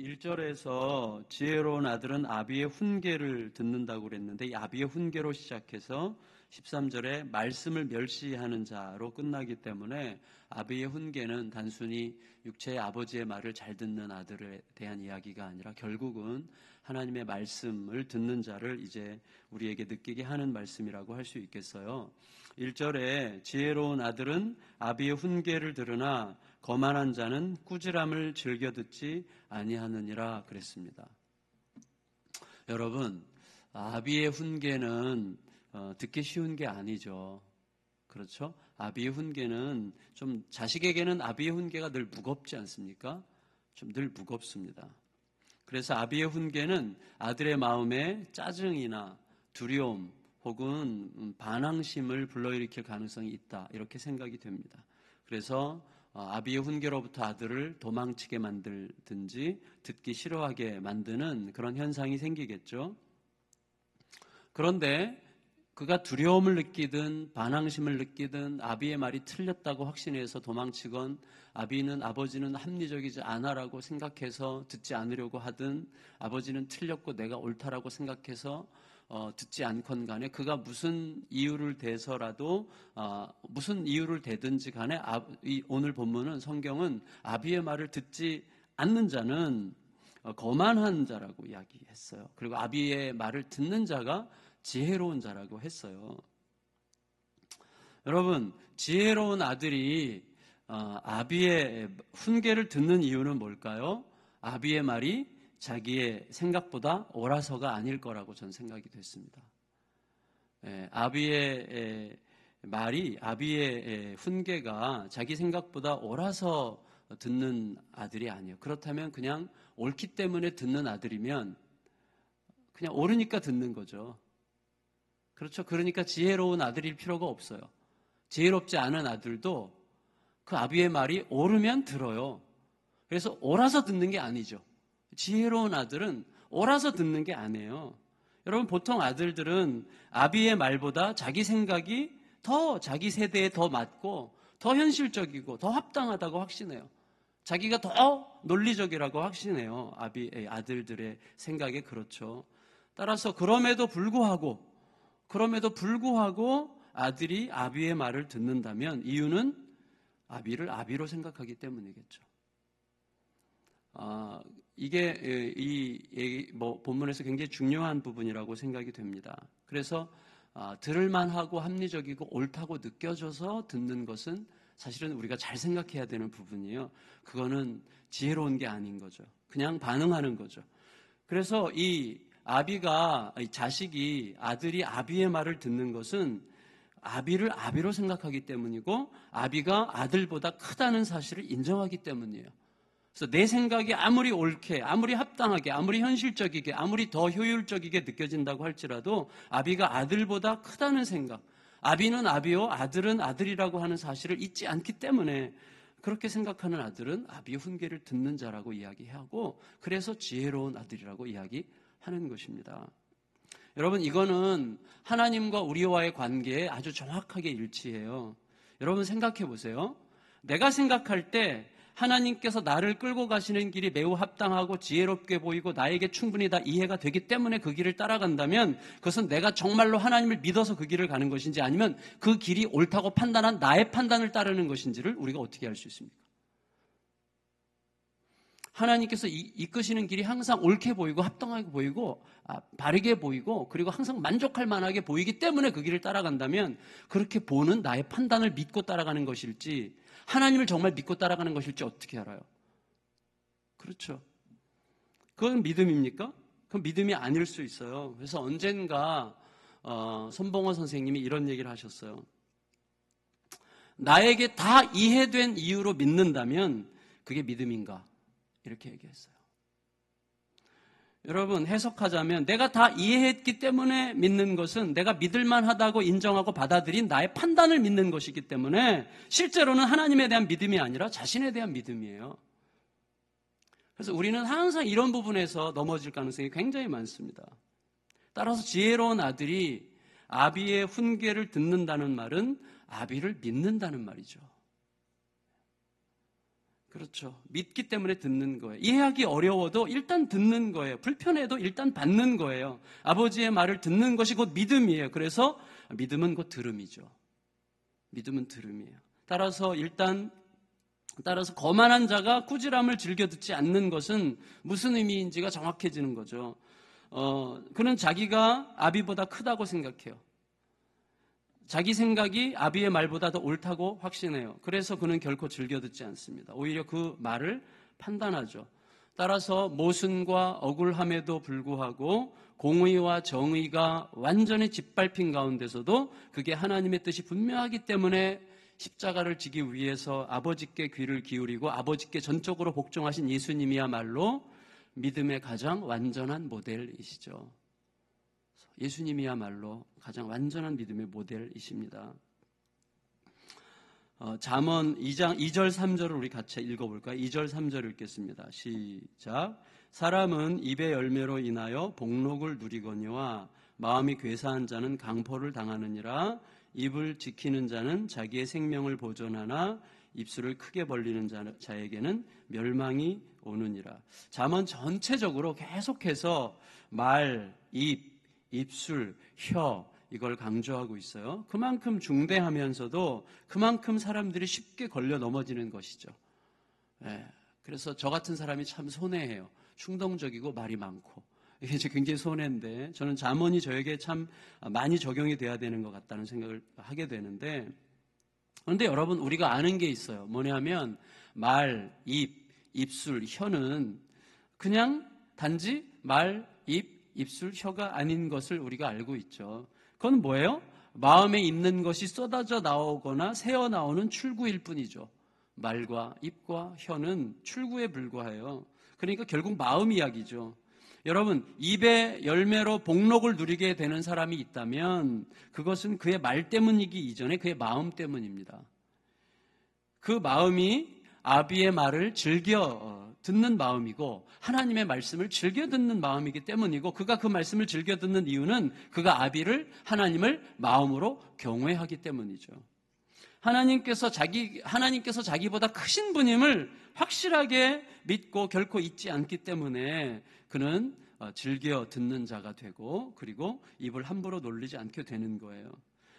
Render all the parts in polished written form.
1절에서 지혜로운 아들은 아비의 훈계를 듣는다고 그랬는데 이 아비의 훈계로 시작해서 13절에 말씀을 멸시하는 자로 끝나기 때문에 아비의 훈계는 단순히 육체의 아버지의 말을 잘 듣는 아들에 대한 이야기가 아니라 결국은 하나님의 말씀을 듣는 자를 이제 우리에게 느끼게 하는 말씀이라고 할 수 있겠어요. 1절에 지혜로운 아들은 아비의 훈계를 들으나 거만한 자는 꾸지람을 즐겨 듣지 아니하느니라 그랬습니다. 여러분, 아비의 훈계는 듣기 쉬운 게 아니죠. 그렇죠? 아비의 훈계는 좀 자식에게는 아비의 훈계가 늘 무겁지 않습니까? 좀 늘 무겁습니다. 그래서 아비의 훈계는 아들의 마음에 짜증이나 두려움 혹은 반항심을 불러일으킬 가능성이 있다 이렇게 생각이 됩니다. 그래서 아비의 훈계로부터 아들을 도망치게 만들든지 듣기 싫어하게 만드는 그런 현상이 생기겠죠. 그런데 그가 두려움을 느끼든 반항심을 느끼든 아비의 말이 틀렸다고 확신해서 도망치건 아버지는 합리적이지 않아라고 생각해서 듣지 않으려고 하든 아버지는 틀렸고 내가 옳다라고 생각해서 듣지 않건 간에 그가 무슨 이유를 대서라도 무슨 이유를 대든지 간에 오늘 본문은 성경은 아비의 말을 듣지 않는 자는 거만한 자라고 이야기했어요. 그리고 아비의 말을 듣는 자가 지혜로운 자라고 했어요. 여러분, 지혜로운 아들이 아비의 훈계를 듣는 이유는 뭘까요? 아비의 말이 자기의 생각보다 옳아서가 아닐 거라고 저는 생각이 됐습니다. 아비의 말이, 아비의 훈계가 자기 생각보다 옳아서 듣는 아들이 아니에요. 그렇다면 그냥 옳기 때문에 듣는 아들이면 그냥 옳으니까 듣는 거죠. 그렇죠. 그러니까 지혜로운 아들일 필요가 없어요. 지혜롭지 않은 아들도 그 아비의 말이 옳으면 들어요. 그래서 옳아서 듣는 게 아니죠. 지혜로운 아들은 옳아서 듣는 게 아니에요. 여러분, 보통 아들들은 아비의 말보다 자기 생각이 더 자기 세대에 더 맞고 더 현실적이고 더 합당하다고 확신해요. 자기가 더 논리적이라고 확신해요. 아들들의 생각에 그렇죠. 따라서 그럼에도 불구하고 아들이 아비의 말을 듣는다면 이유는 아비를 아비로 생각하기 때문이겠죠. 이게 본문에서 굉장히 중요한 부분이라고 생각이 됩니다. 그래서 들을만하고 합리적이고 옳다고 느껴져서 듣는 것은 사실은 우리가 잘 생각해야 되는 부분이에요. 그거는 지혜로운 게 아닌 거죠. 그냥 반응하는 거죠. 그래서 아들이 아비의 말을 듣는 것은 아비를 아비로 생각하기 때문이고 아비가 아들보다 크다는 사실을 인정하기 때문이에요. 그래서 내 생각이 아무리 옳게, 아무리 합당하게, 아무리 현실적이게, 아무리 더 효율적이게 느껴진다고 할지라도 아비가 아들보다 크다는 생각, 아비는 아비요, 아들은 아들이라고 하는 사실을 잊지 않기 때문에 그렇게 생각하는 아들은 아비의 훈계를 듣는 자라고 이야기하고 그래서 지혜로운 아들이라고 이야기하는 것입니다. 여러분, 이거는 하나님과 우리와의 관계에 아주 정확하게 일치해요. 여러분 생각해 보세요. 내가 생각할 때 하나님께서 나를 끌고 가시는 길이 매우 합당하고 지혜롭게 보이고 나에게 충분히 다 이해가 되기 때문에 그 길을 따라간다면 그것은 내가 정말로 하나님을 믿어서 그 길을 가는 것인지 아니면 그 길이 옳다고 판단한 나의 판단을 따르는 것인지를 우리가 어떻게 알 수 있습니까? 하나님께서 이끄시는 길이 항상 옳게 보이고 합당하게 보이고 바르게 보이고 그리고 항상 만족할 만하게 보이기 때문에 그 길을 따라간다면 그렇게 보는 나의 판단을 믿고 따라가는 것일지 하나님을 정말 믿고 따라가는 것일지 어떻게 알아요? 그렇죠. 그건 믿음입니까? 그건 믿음이 아닐 수 있어요. 그래서 언젠가 손봉호 선생님이 이런 얘기를 하셨어요. 나에게 다 이해된 이유로 믿는다면 그게 믿음인가? 이렇게 얘기했어요. 여러분, 해석하자면 내가 다 이해했기 때문에 믿는 것은 내가 믿을만 하다고 인정하고 받아들인 나의 판단을 믿는 것이기 때문에 실제로는 하나님에 대한 믿음이 아니라 자신에 대한 믿음이에요. 그래서 우리는 항상 이런 부분에서 넘어질 가능성이 굉장히 많습니다. 따라서 지혜로운 아들이 아비의 훈계를 듣는다는 말은 아비를 믿는다는 말이죠. 그렇죠. 믿기 때문에 듣는 거예요. 이해하기 어려워도 일단 듣는 거예요. 불편해도 일단 받는 거예요. 아버지의 말을 듣는 것이 곧 믿음이에요. 그래서 믿음은 곧 들음이죠. 믿음은 들음이에요. 따라서 거만한 자가 꾸지람을 즐겨 듣지 않는 것은 무슨 의미인지가 정확해지는 거죠. 그는 자기가 아비보다 크다고 생각해요. 자기 생각이 아비의 말보다 더 옳다고 확신해요. 그래서 그는 결코 즐겨 듣지 않습니다. 오히려 그 말을 판단하죠. 따라서 모순과 억울함에도 불구하고 공의와 정의가 완전히 짓밟힌 가운데서도 그게 하나님의 뜻이 분명하기 때문에 십자가를 지기 위해서 아버지께 귀를 기울이고 아버지께 전적으로 복종하신 예수님이야말로 믿음의 가장 완전한 모델이시죠. 예수님이야말로 가장 완전한 믿음의 모델이십니다. 잠언 2장 2절 3절을 우리 같이 읽어볼까요? 2절 3절 읽겠습니다. 시작. 사람은 입의 열매로 인하여 복록을 누리거니와 마음이 괴사한 자는 강포를 당하느니라. 입을 지키는 자는 자기의 생명을 보존하나 입술을 크게 벌리는 자에게는 멸망이 오느니라. 잠언 전체적으로 계속해서 말, 입, 입술, 혀 이걸 강조하고 있어요. 그만큼 중대하면서도 그만큼 사람들이 쉽게 걸려 넘어지는 것이죠. 그래서 저 같은 사람이 참 손해해요. 충동적이고 말이 많고. 이게 굉장히 손해인데 저는 잠언이 저에게 참 많이 적용이 돼야 되는 것 같다는 생각을 하게 되는데, 그런데 여러분 우리가 아는 게 있어요. 뭐냐면 말, 입, 입술, 혀는 그냥 단지 말, 입, 입술, 혀가 아닌 것을 우리가 알고 있죠. 그건 뭐예요? 마음에 있는 것이 쏟아져 나오거나 새어나오는 출구일 뿐이죠. 말과 입과 혀는 출구에 불과해요. 그러니까 결국 마음 이야기죠. 여러분, 입의 열매로 복록을 누리게 되는 사람이 있다면 그것은 그의 말 때문이기 이전에 그의 마음 때문입니다. 그 마음이 아비의 말을 즐겨 듣는 마음이고 하나님의 말씀을 즐겨 듣는 마음이기 때문이고, 그가 그 말씀을 즐겨 듣는 이유는 그가 아비를, 하나님을 마음으로 경외하기 때문이죠. 하나님께서 자기보다 크신 분임을 확실하게 믿고 결코 잊지 않기 때문에 그는 즐겨 듣는 자가 되고, 그리고 입을 함부로 놀리지 않게 되는 거예요.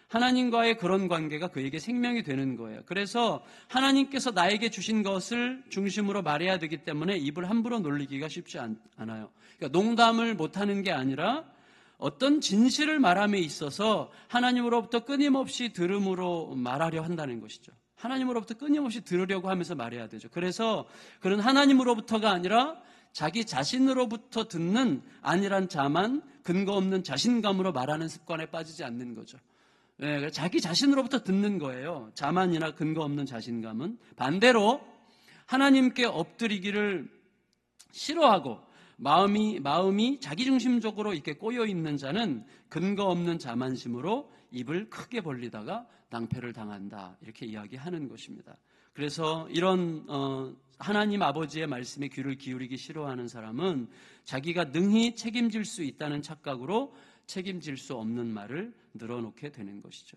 하나님과의 그런 관계가 그에게 생명이 되는 거예요. 그래서 하나님께서 나에게 주신 것을 중심으로 말해야 되기 때문에 입을 함부로 놀리기가 쉽지 않아요. 그러니까 농담을 못하는 게 아니라 어떤 진실을 말함에 있어서 하나님으로부터 끊임없이 들음으로 말하려 한다는 것이죠. 하나님으로부터 끊임없이 들으려고 하면서 말해야 되죠. 그래서 그는 하나님으로부터가 아니라 자기 자신으로부터 듣는 안일한 자만 근거 없는 자신감으로 말하는 습관에 빠지지 않는 거죠. 자기 자신으로부터 듣는 거예요. 자만이나 근거 없는 자신감은. 반대로 하나님께 엎드리기를 싫어하고 마음이 자기중심적으로 이렇게 꼬여있는 자는 근거 없는 자만심으로 입을 크게 벌리다가 낭패를 당한다, 이렇게 이야기하는 것입니다. 그래서 이런 하나님 아버지의 말씀에 귀를 기울이기 싫어하는 사람은 자기가 능히 책임질 수 있다는 착각으로 책임질 수 없는 말을 늘어놓게 되는 것이죠.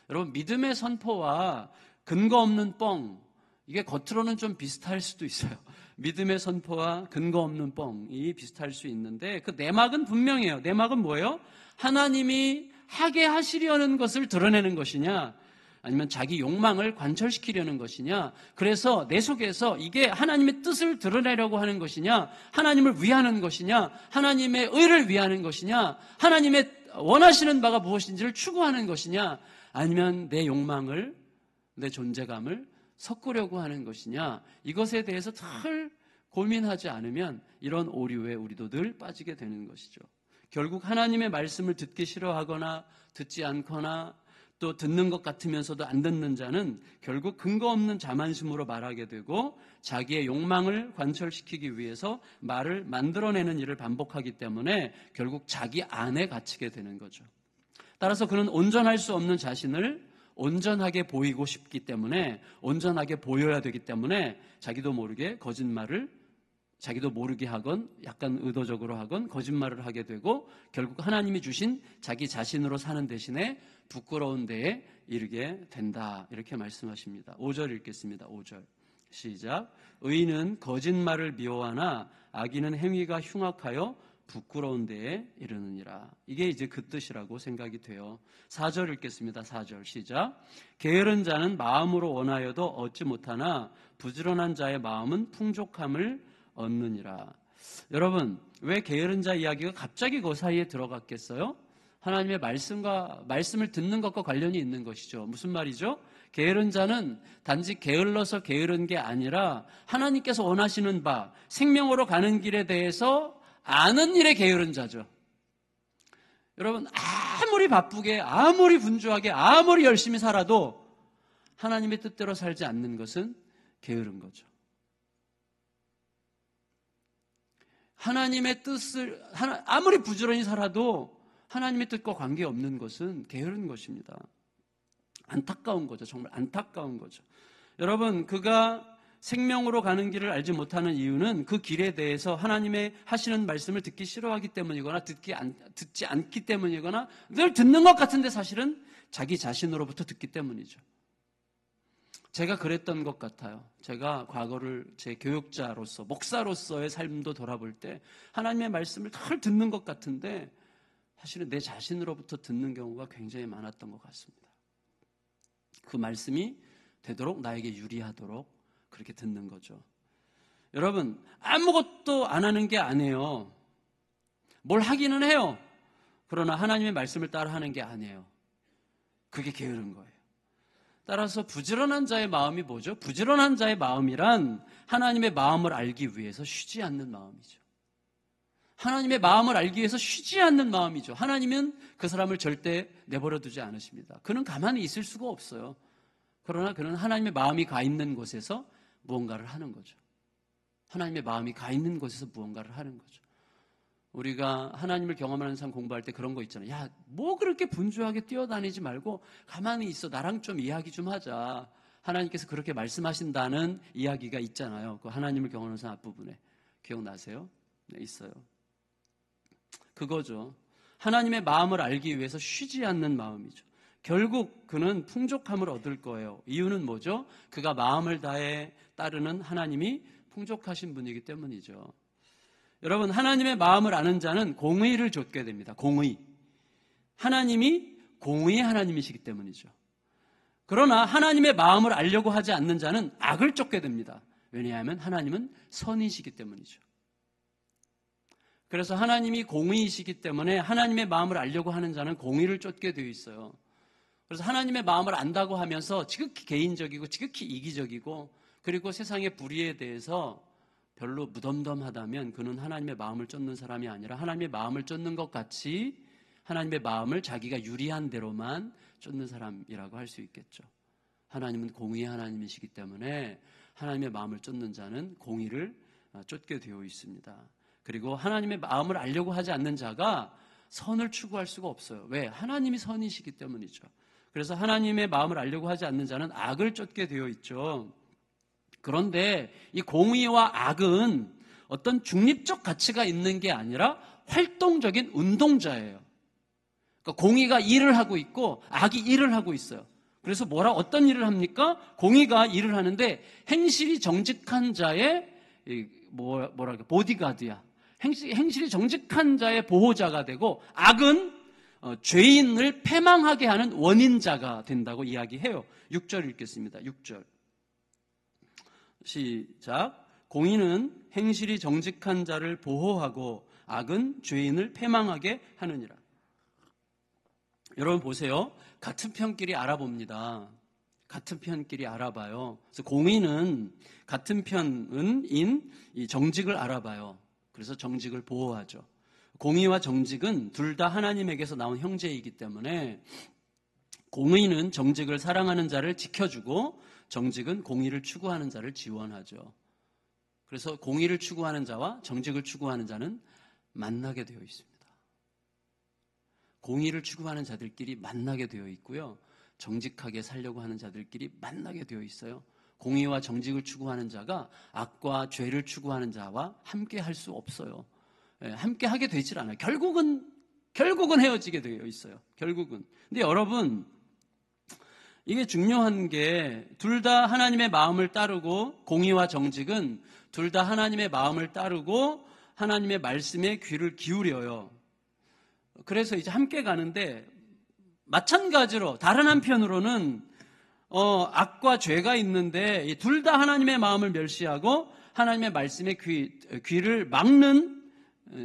여러분, 믿음의 선포와 근거 없는 뻥, 이게 겉으로는 좀 비슷할 수도 있어요. 믿음의 선포와 근거 없는 뻥이 비슷할 수 있는데 그 내막은 분명해요. 내막은 뭐예요? 하나님이 하게 하시려는 것을 드러내는 것이냐, 아니면 자기 욕망을 관철시키려는 것이냐, 그래서 내 속에서 이게 하나님의 뜻을 드러내려고 하는 것이냐, 하나님을 위하는 것이냐, 하나님의 의를 위하는 것이냐, 하나님의 원하시는 바가 무엇인지를 추구하는 것이냐, 아니면 내 욕망을, 내 존재감을 섞으려고 하는 것이냐, 이것에 대해서 잘 고민하지 않으면 이런 오류에 우리도 늘 빠지게 되는 것이죠. 결국 하나님의 말씀을 듣기 싫어하거나 듣지 않거나 또 듣는 것 같으면서도 안 듣는 자는 결국 근거 없는 자만심으로 말하게 되고 자기의 욕망을 관철시키기 위해서 말을 만들어내는 일을 반복하기 때문에 결국 자기 안에 갇히게 되는 거죠. 따라서 그는 온전할 수 없는 자신을 온전하게 보이고 싶기 때문에, 온전하게 보여야 되기 때문에 자기도 모르게 거짓말을, 자기도 모르게 하건 약간 의도적으로 하건 거짓말을 하게 되고 결국 하나님이 주신 자기 자신으로 사는 대신에 부끄러운 데에 이르게 된다, 이렇게 말씀하십니다. 5절 읽겠습니다. 5절 시작. 의인은 거짓말을 미워하나 악인은 행위가 흉악하여 부끄러운 데에 이르느니라. 이게 이제 그 뜻이라고 생각이 돼요. 4절 읽겠습니다. 4절 시작. 게으른 자는 마음으로 원하여도 얻지 못하나 부지런한 자의 마음은 풍족함을 얻느니라. 여러분, 왜 게으른 자 이야기가 갑자기 그 사이에 들어갔겠어요? 하나님의 말씀을 듣는 것과 관련이 있는 것이죠. 무슨 말이죠? 게으른 자는 단지 게을러서 게으른 게 아니라 하나님께서 원하시는 바, 생명으로 가는 길에 대해서 아는 일에 게으른 자죠. 여러분, 아무리 바쁘게, 아무리 분주하게, 아무리 열심히 살아도 하나님의 뜻대로 살지 않는 것은 게으른 거죠. 하나님의 뜻을, 아무리 부지런히 살아도 하나님의 뜻과 관계없는 것은 게으른 것입니다. 안타까운 거죠. 정말 안타까운 거죠. 여러분, 그가 생명으로 가는 길을 알지 못하는 이유는 그 길에 대해서 하나님의 하시는 말씀을 듣기 싫어하기 때문이거나 듣지 않기 때문이거나 늘 듣는 것 같은데 사실은 자기 자신으로부터 듣기 때문이죠. 제가 그랬던 것 같아요. 제가 과거를 제 교육자로서, 목사로서의 삶도 돌아볼 때 하나님의 말씀을 늘 듣는 것 같은데 사실은 내 자신으로부터 듣는 경우가 굉장히 많았던 것 같습니다. 그 말씀이 되도록 나에게 유리하도록 그렇게 듣는 거죠. 여러분, 아무것도 안 하는 게 아니에요. 뭘 하기는 해요. 그러나 하나님의 말씀을 따라 하는 게 아니에요. 그게 게으른 거예요. 따라서 부지런한 자의 마음이 뭐죠? 부지런한 자의 마음이란 하나님의 마음을 알기 위해서 쉬지 않는 마음이죠. 하나님의 마음을 알기 위해서 쉬지 않는 마음이죠. 하나님은 그 사람을 절대 내버려 두지 않으십니다. 그는 가만히 있을 수가 없어요. 그러나 그는 하나님의 마음이 가 있는 곳에서 무언가를 하는 거죠. 하나님의 마음이 가 있는 곳에서 무언가를 하는 거죠. 우리가 하나님을 경험하는 삶 공부할 때 그런 거 있잖아요. 야, 뭐 그렇게 분주하게 뛰어다니지 말고 가만히 있어. 나랑 좀 이야기 좀 하자. 하나님께서 그렇게 말씀하신다는 이야기가 있잖아요. 그 하나님을 경험하는 삶 앞부분에. 기억나세요? 네, 있어요. 그거죠. 하나님의 마음을 알기 위해서 쉬지 않는 마음이죠. 결국 그는 풍족함을 얻을 거예요. 이유는 뭐죠? 그가 마음을 다해 따르는 하나님이 풍족하신 분이기 때문이죠. 여러분, 하나님의 마음을 아는 자는 공의를 좇게 됩니다. 공의. 하나님이 공의의 하나님이시기 때문이죠. 그러나 하나님의 마음을 알려고 하지 않는 자는 악을 쫓게 됩니다. 왜냐하면 하나님은 선이시기 때문이죠. 그래서 하나님이 공의이시기 때문에 하나님의 마음을 알려고 하는 자는 공의를 쫓게 되어 있어요. 그래서 하나님의 마음을 안다고 하면서 지극히 개인적이고 지극히 이기적이고 그리고 세상의 불의에 대해서 별로 무덤덤하다면 그는 하나님의 마음을 쫓는 사람이 아니라 하나님의 마음을 쫓는 것 같이 하나님의 마음을 자기가 유리한 대로만 쫓는 사람이라고 할 수 있겠죠. 하나님은 공의의 하나님이시기 때문에 하나님의 마음을 쫓는 자는 공의를 쫓게 되어 있습니다. 그리고 하나님의 마음을 알려고 하지 않는 자가 선을 추구할 수가 없어요. 왜? 하나님이 선이시기 때문이죠. 그래서 하나님의 마음을 알려고 하지 않는 자는 악을 쫓게 되어 있죠. 그런데 이 공의와 악은 어떤 중립적 가치가 있는 게 아니라 활동적인 운동자예요. 그러니까 공의가 일을 하고 있고 악이 일을 하고 있어요. 그래서 어떤 일을 합니까? 공의가 일을 하는데 행실이 정직한 자의 보디가드야. 행실이 정직한 자의 보호자가 되고 악은 죄인을 패망하게 하는 원인자가 된다고 이야기해요. 6절 읽겠습니다. 6절 시작. 공의는 행실이 정직한 자를 보호하고 악은 죄인을 패망하게 하느니라. 여러분 보세요. 같은 편끼리 알아봅니다. 같은 편끼리 알아봐요. 그래서 공의는 같은 편인 이 정직을 알아봐요. 그래서 정직을 보호하죠. 공의와 정직은 둘 다 하나님에게서 나온 형제이기 때문에 공의는 정직을 사랑하는 자를 지켜주고 정직은 공의를 추구하는 자를 지원하죠. 그래서 공의를 추구하는 자와 정직을 추구하는 자는 만나게 되어 있습니다. 공의를 추구하는 자들끼리 만나게 되어 있고요. 정직하게 살려고 하는 자들끼리 만나게 되어 있어요. 공의와 정직을 추구하는 자가 악과 죄를 추구하는 자와 함께 할 수 없어요. 함께 하게 되질 않아요. 결국은 헤어지게 되어 있어요. 결국은. 근데 여러분, 이게 중요한 게 둘 다 하나님의 마음을 따르고 공의와 정직은 둘 다 하나님의 마음을 따르고 하나님의 말씀에 귀를 기울여요. 그래서 이제 함께 가는데 마찬가지로 다른 한편으로는 악과 죄가 있는데 둘 다 하나님의 마음을 멸시하고 하나님의 말씀에 귀를 막는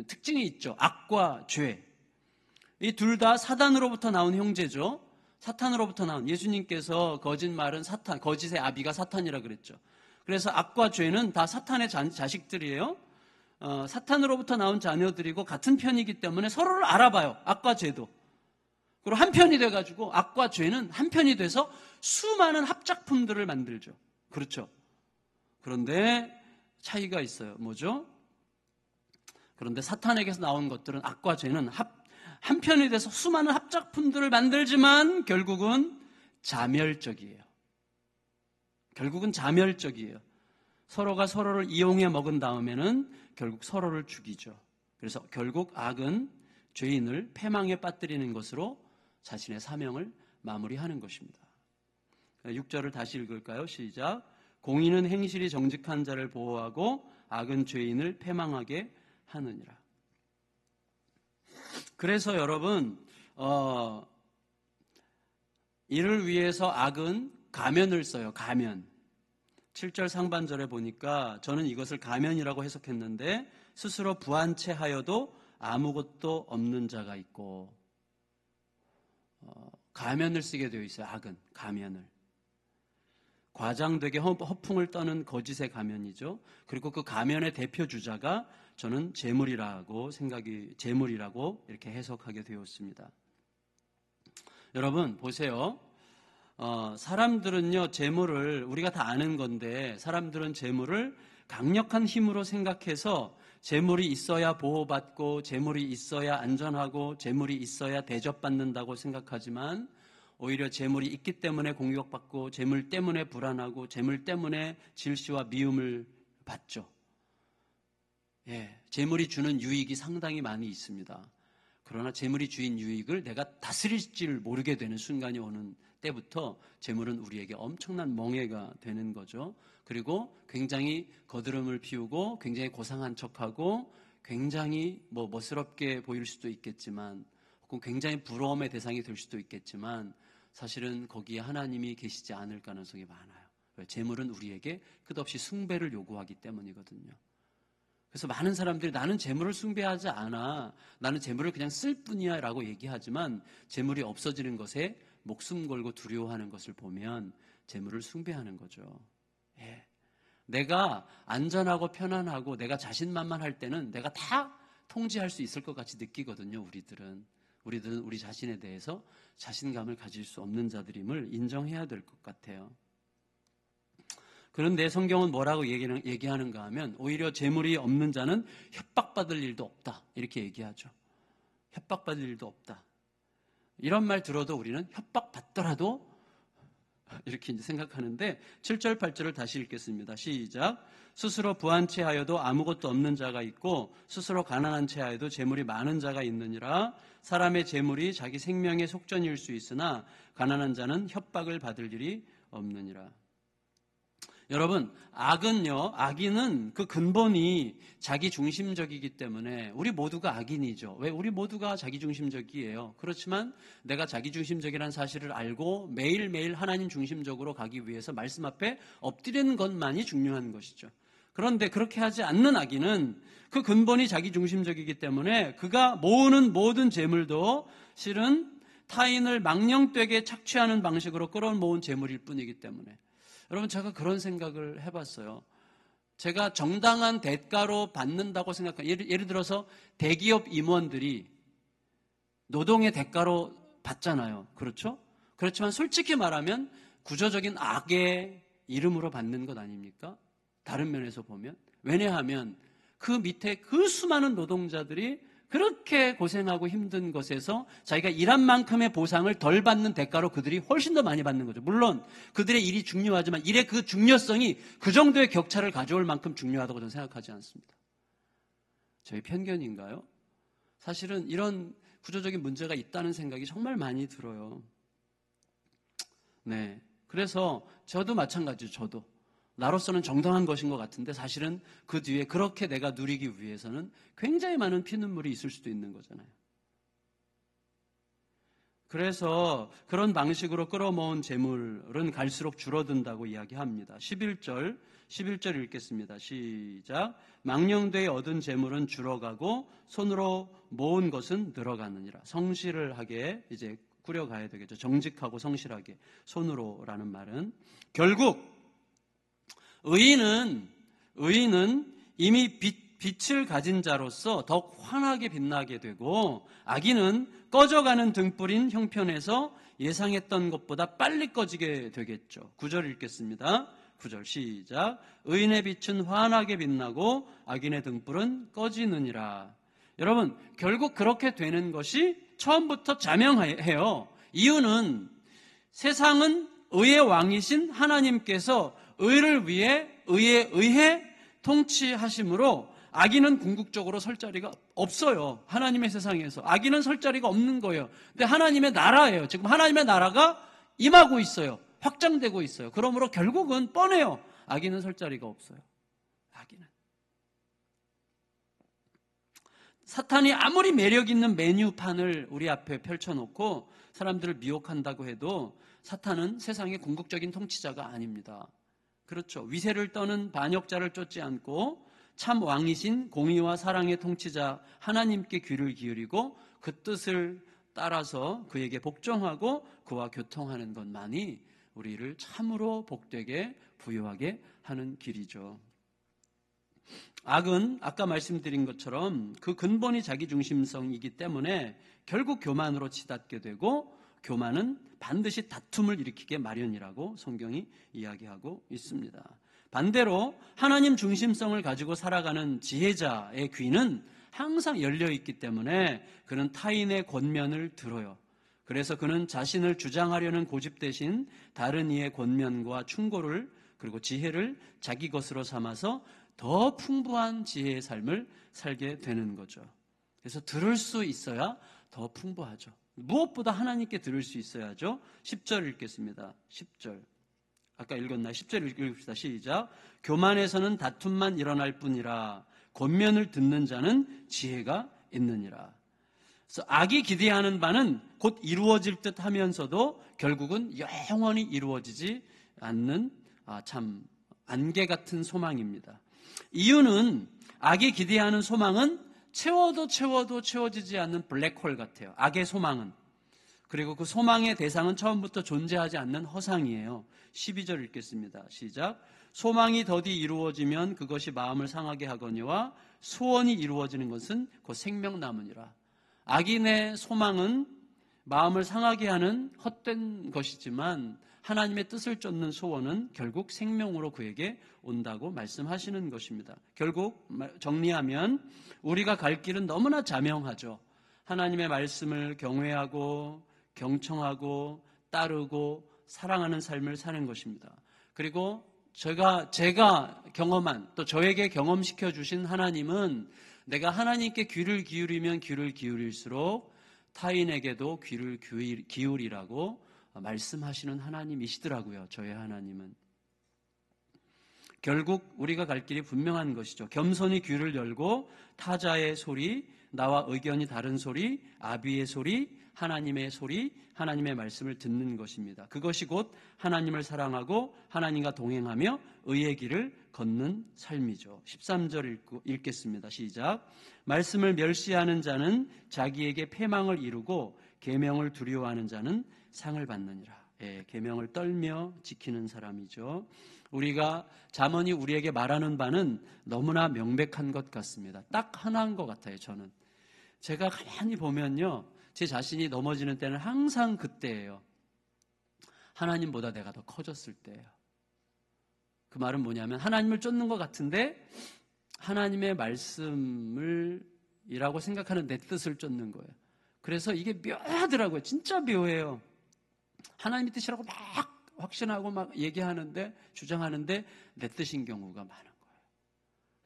특징이 있죠. 악과 죄. 이 둘 다 사단으로부터 나온 형제죠. 사탄으로부터 나온, 예수님께서 거짓말은 사탄, 거짓의 아비가 사탄이라 그랬죠. 그래서 악과 죄는 다 사탄의 자식들이에요. 사탄으로부터 나온 자녀들이고 같은 편이기 때문에 서로를 알아봐요. 악과 죄도. 그리고 한 편이 돼가지고 악과 죄는 한 편이 돼서 수많은 합작품들을 만들죠. 그렇죠. 그런데 차이가 있어요. 뭐죠? 그런데 사탄에게서 나온 것들은, 악과 죄는 한 편이 돼서 수많은 합작품들을 만들지만 결국은 자멸적이에요. 결국은 자멸적이에요. 서로가 서로를 이용해 먹은 다음에는 결국 서로를 죽이죠. 그래서 결국 악은 죄인을 패망에 빠뜨리는 것으로 자신의 사명을 마무리하는 것입니다. 6절을 다시 읽을까요? 시작. 공의는 행실이 정직한 자를 보호하고 악은 죄인을 패망하게 하느니라. 그래서 여러분, 이를 위해서 악은 가면을 써요. 가면. 7절 상반절에 보니까 저는 이것을 가면이라고 해석했는데, 스스로 부한 채 하여도 아무것도 없는 자가 있고, 가면을 쓰게 되어 있어요. 악은 가면을. 과장되게 허풍을 떠는 거짓의 가면이죠. 그리고 그 가면의 대표 주자가 저는 재물이라고 이렇게 해석하게 되었습니다. 여러분 보세요. 사람들은요, 재물을, 우리가 다 아는 건데, 사람들은 재물을 강력한 힘으로 생각해서 재물이 있어야 보호받고 재물이 있어야 안전하고 재물이 있어야 대접받는다고 생각하지만, 오히려 재물이 있기 때문에 공격받고 재물 때문에 불안하고 재물 때문에 질시와 미움을 받죠. 재물이 주는 유익이 상당히 많이 있습니다. 그러나 재물이 주인 유익을 내가 다스릴 줄 모르게 되는 순간이 오는 때부터 재물은 우리에게 엄청난 멍해가 되는 거죠. 그리고 굉장히 거드름을 피우고 굉장히 고상한 척하고 굉장히 멋스럽게 보일 수도 있겠지만, 혹은 굉장히 부러움의 대상이 될 수도 있겠지만, 사실은 거기에 하나님이 계시지 않을 가능성이 많아요. 재물은 우리에게 끝없이 숭배를 요구하기 때문이거든요. 그래서 많은 사람들이 나는 재물을 숭배하지 않아, 나는 재물을 그냥 쓸 뿐이야 라고 얘기하지만, 재물이 없어지는 것에 목숨 걸고 두려워하는 것을 보면 재물을 숭배하는 거죠. 내가 안전하고 편안하고 내가 자신만만할 때는 내가 다 통제할 수 있을 것 같이 느끼거든요. 우리들은 우리 자신에 대해서 자신감을 가질 수 없는 자들임을 인정해야 될 것 같아요. 그런데 성경은 뭐라고 얘기하는가 하면, 오히려 재물이 없는 자는 협박받을 일도 없다, 이렇게 얘기하죠. 협박받을 일도 없다. 이런 말 들어도 우리는 협박받더라도 이렇게 이제 생각하는데, 7절 8절을 다시 읽겠습니다. 시작. 스스로 부한 채 하여도 아무것도 없는 자가 있고 스스로 가난한 채 하여도 재물이 많은 자가 있느니라. 사람의 재물이 자기 생명의 속전일 수 있으나 가난한 자는 협박을 받을 일이 없느니라. 여러분, 악인은 그 근본이 자기 중심적이기 때문에 우리 모두가 악인이죠. 왜? 우리 모두가 자기 중심적이에요. 그렇지만 내가 자기 중심적이라는 사실을 알고 매일매일 하나님 중심적으로 가기 위해서 말씀 앞에 엎드리는 것만이 중요한 것이죠. 그런데 그렇게 하지 않는 악인은 그 근본이 자기 중심적이기 때문에 그가 모으는 모든 재물도 실은 타인을 망령되게 착취하는 방식으로 끌어모은 재물일 뿐이기 때문에, 여러분, 제가 그런 생각을 해봤어요. 제가 정당한 대가로 받는다고 생각해요. 예를 들어서 대기업 임원들이 노동의 대가로 받잖아요. 그렇죠? 그렇지만 솔직히 말하면 구조적인 악의 이름으로 받는 것 아닙니까? 다른 면에서 보면. 왜냐하면 그 밑에 그 수많은 노동자들이 그렇게 고생하고 힘든 것에서 자기가 일한 만큼의 보상을 덜 받는 대가로 그들이 훨씬 더 많이 받는 거죠. 물론 그들의 일이 중요하지만 일의 그 중요성이 그 정도의 격차를 가져올 만큼 중요하다고 저는 생각하지 않습니다. 저희 편견인가요? 사실은 이런 구조적인 문제가 있다는 생각이 정말 많이 들어요. 네. 그래서 저도 마찬가지죠. 저도. 나로서는 정당한 것인 것 같은데 사실은 그 뒤에 그렇게 내가 누리기 위해서는 굉장히 많은 피눈물이 있을 수도 있는 거잖아요. 그래서 그런 방식으로 끌어모은 재물은 갈수록 줄어든다고 이야기합니다. 11절 읽겠습니다. 시작. 망령되이 얻은 재물은 줄어가고 손으로 모은 것은 늘어가느니라. 성실을 하게 이제 꾸려가야 되겠죠. 정직하고 성실하게. 손으로라는 말은 결국 의인은 이미 빛을 가진 자로서 더욱 환하게 빛나게 되고 악인은 꺼져가는 등불인 형편에서 예상했던 것보다 빨리 꺼지게 되겠죠. 9절 읽겠습니다. 9절 시작. 의인의 빛은 환하게 빛나고 악인의 등불은 꺼지느니라. 여러분, 결국 그렇게 되는 것이 처음부터 자명해요. 이유는 세상은 의의 왕이신 하나님께서 의를 위해 의에 의해 통치하심으로 악인은 궁극적으로 설 자리가 없어요. 하나님의 세상에서 악인은 설 자리가 없는 거예요. 근데 하나님의 나라예요. 지금 하나님의 나라가 임하고 있어요. 확장되고 있어요. 그러므로 결국은 뻔해요. 악인은 설 자리가 없어요. 악인은. 사탄이 아무리 매력 있는 메뉴판을 우리 앞에 펼쳐놓고 사람들을 미혹한다고 해도 사탄은 세상의 궁극적인 통치자가 아닙니다. 그렇죠. 위세를 떠는 반역자를 쫓지 않고 참 왕이신 공의와 사랑의 통치자 하나님께 귀를 기울이고 그 뜻을 따라서 그에게 복종하고 그와 교통하는 것만이 우리를 참으로 복되게 부유하게 하는 길이죠. 악은 아까 말씀드린 것처럼 그 근본이 자기중심성이기 때문에 결국 교만으로 치닫게 되고 교만은 반드시 다툼을 일으키게 마련이라고 성경이 이야기하고 있습니다. 반대로 하나님 중심성을 가지고 살아가는 지혜자의 귀는 항상 열려있기 때문에 그는 타인의 권면을 들어요. 그래서 그는 자신을 주장하려는 고집 대신 다른 이의 권면과 충고를 그리고 지혜를 자기 것으로 삼아서 더 풍부한 지혜의 삶을 살게 되는 거죠. 그래서 들을 수 있어야 더 풍부하죠. 무엇보다 하나님께 들을 수 있어야죠. 10절 읽겠습니다. 10절. 아까 읽었나요? 10절 읽읍시다. 시작. 교만에서는 다툼만 일어날 뿐이라 권면을 듣는 자는 지혜가 있느니라. 그래서 악이 기대하는 바는 곧 이루어질 듯 하면서도 결국은 영원히 이루어지지 않는 참 안개 같은 소망입니다. 이유는 악이 기대하는 소망은 채워도 채워지지 않는 블랙홀 같아요. 악의 소망은. 그리고 그 소망의 대상은 처음부터 존재하지 않는 허상이에요. 12절 읽겠습니다. 시작. 소망이 더디 이루어지면 그것이 마음을 상하게 하거니와 소원이 이루어지는 것은 곧 생명나무니라. 악인의 소망은 마음을 상하게 하는 헛된 것이지만 하나님의 뜻을 쫓는 소원은 결국 생명으로 그에게 온다고 말씀하시는 것입니다. 결국 정리하면 우리가 갈 길은 너무나 자명하죠. 하나님의 말씀을 경외하고 경청하고 따르고 사랑하는 삶을 사는 것입니다. 그리고 제가 경험한 또 저에게 경험시켜 주신 하나님은 내가 하나님께 귀를 기울이면 귀를 기울일수록 타인에게도 귀를 기울이라고 말씀하시는 하나님이시더라고요. 저의 하나님은. 결국 우리가 갈 길이 분명한 것이죠. 겸손히 귀를 열고 타자의 소리, 나와 의견이 다른 소리, 아비의 소리, 하나님의 소리, 하나님의 말씀을 듣는 것입니다. 그것이 곧 하나님을 사랑하고 하나님과 동행하며 의의 길을 걷는 삶이죠. 13절 읽겠습니다. 시작. 말씀을 멸시하는 자는 자기에게 패망을 이루고 계명을 두려워하는 자는 상을 받느니라. 계명을 떨며 지키는 사람이죠. 우리가 잠언이 우리에게 말하는 바는 너무나 명백한 것 같습니다. 딱 하나인 것 같아요. 저는 제가 가만히 보면요, 제 자신이 넘어지는 때는 항상 그때예요. 하나님보다 내가 더 커졌을 때예요. 그 말은 뭐냐면 하나님을 쫓는 것 같은데 하나님의 말씀을 이라고 생각하는 내 뜻을 쫓는 거예요. 그래서 이게 묘하더라고요. 진짜 묘해요. 하나님의 뜻이라고 막 확신하고 막 얘기하는데 주장하는데 내 뜻인 경우가 많은 거예요.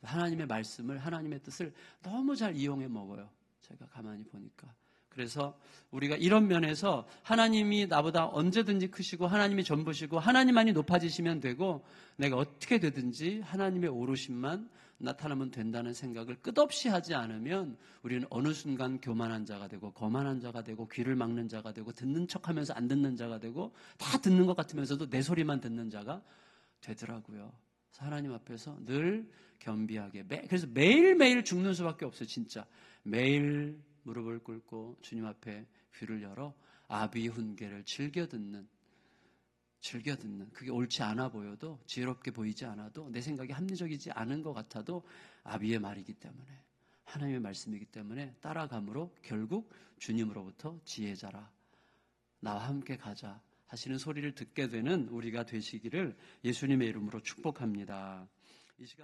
하나님의 말씀을 하나님의 뜻을 너무 잘 이용해 먹어요. 제가 가만히 보니까. 그래서 우리가 이런 면에서 하나님이 나보다 언제든지 크시고 하나님이 전부시고 하나님만이 높아지시면 되고 내가 어떻게 되든지 하나님의 오르심만 나타나면 된다는 생각을 끝없이 하지 않으면 우리는 어느 순간 교만한 자가 되고 거만한 자가 되고 귀를 막는 자가 되고 듣는 척하면서 안 듣는 자가 되고 다 듣는 것 같으면서도 내 소리만 듣는 자가 되더라고요. 그래서 하나님 앞에서 늘 겸비하게 그래서 매일매일 죽는 수밖에 없어요. 진짜 매일 무릎을 꿇고 주님 앞에 귀를 열어 아비의 훈계를 즐겨 듣는 그게 옳지 않아 보여도 지혜롭게 보이지 않아도 내 생각이 합리적이지 않은 것 같아도 아비의 말이기 때문에 하나님의 말씀이기 때문에 따라감으로 결국 주님으로부터 지혜자라 나와 함께 가자 하시는 소리를 듣게 되는 우리가 되시기를 예수님의 이름으로 축복합니다. 이 시간